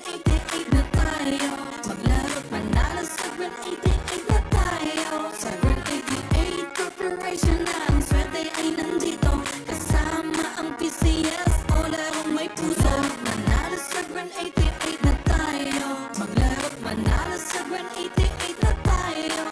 88 na tayo. Maglaro't manalo sa Grand 88 na tayo. Sa Grand 88 Corporation na ang swerte ay nandito. Kasama ang PCS o larong may puso. Manalo sa Grand 88 na tayo. Maglaro't manalo sa Grand 88 na tayo.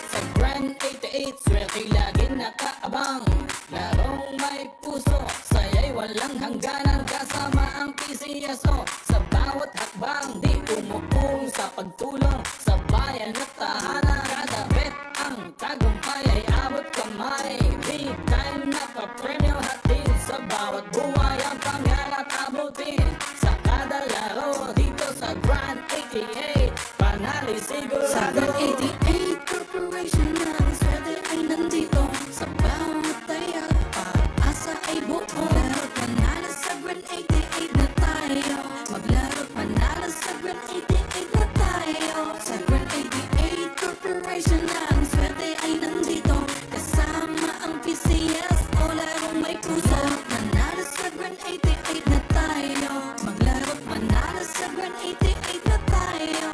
Sa Grand 88, swerte lagi nakaabang. Larong may puso, saya'y walang hangganan. Kasama ang PCSO, sa bawat hakbang di umukong sa pagtulong sa bayan at tahanan. Kada bet ang tagumpay ay abot kamay. Big time na papremyo hatid sa bawat buhay. Ang pangarap abutin sa kada laro dito sa Grand 88. Panali sigurado. Sa Grand 88 Corporation na ang swerte ay nandito. Sa bawat taya, pag-asa ay buo. Maglaro't manalo sa Grand 88 na tayo. Maglaro't manalo sa Grand 88 na tayo. Sa Grand 88 Corporation na ang swerte ay nandito. Kasama ang PCS o larong may puso. Manalo sa Grand 88 na tayo. Maglaro't manalo sa Grand 88 na tayo.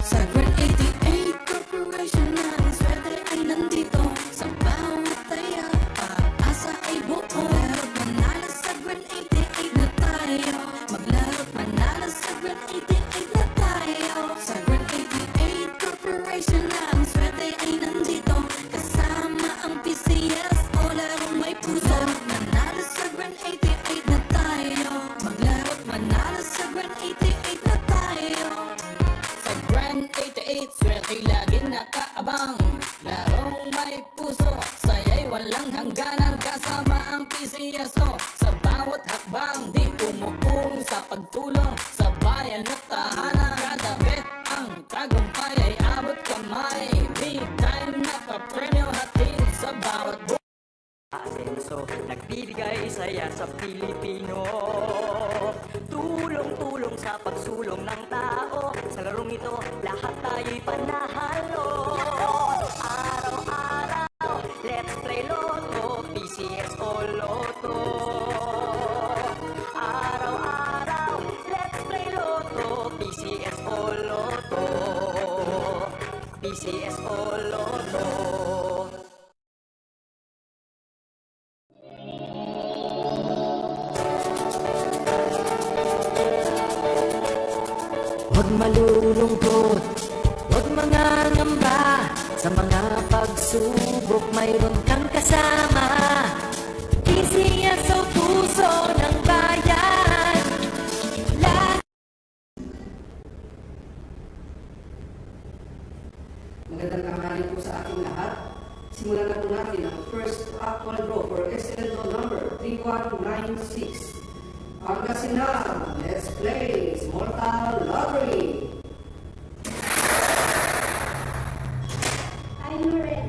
Sa Grand 88 Corporation na ang swerte ay nandito. Sa bawat taya, pag-asa ay buo. Maglaro't manalo sa Grand 88 na tayo. Maglaro't manalo sa Grand 88 na tayo. Sa Grand 88 Corporation na ang swerte ay nandito. Kasama ang PCS o larong may puso. Manalo sa Grand 88 na tayo. Maglaro't manalo sa Grand 88 na tayo. Sa Grand 88, swerte lagi nakaabang. Larong may puso, saya'y walang hangganan. Kasama ang PCSO, sa bawat hakbang di umukong sa pagtulong sa bayan at tahanan. Kada bet ang tagumpay ay abot kamay. Big time na papremyo hatid sa bawat Asenso, nagbibigay saya sa Pilipino. Tulong-tulong sa pagsulong ng tao. Sa larong ito, lahat tayo'y panahalo. Araw-araw, let's play Lotto, PCS o Lotto. Araw-araw, let's play Lotto, PCS o Lotto. PCS o Lotto. Huwag malulungkot, huwag mangangamba. Sa mga pagsubok mayroon kang kasama. PCS o puso ng bayan. Magandang tanghali po sa ating lahat. Simulan na po natin ang first actual draw for SLO number 3196. Pangasinan, let's play Mortal Lottery. I'm ready.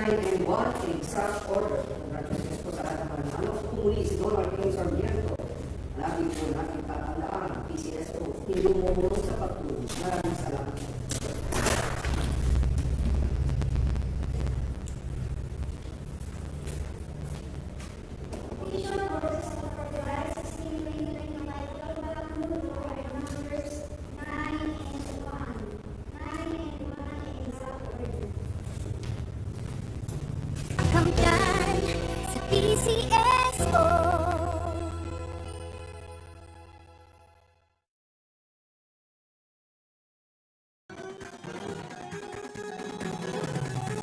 9 and 1 in such order. Congratulations po sa lahat ng panalo. Kumuli si Donald King Sarmiento. Lagi po natin tatandaan ang PCSO. Hindi umulong sa pagtulong. Maraming salamat. Kamtan sa PCSO.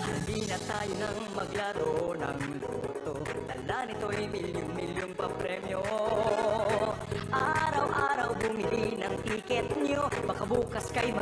Halina tayo nang maglaro ng loto. Dala nito'y milyong-milyong papremyo. Araw-araw bumili ng tiket nyo. Baka bukas kay mag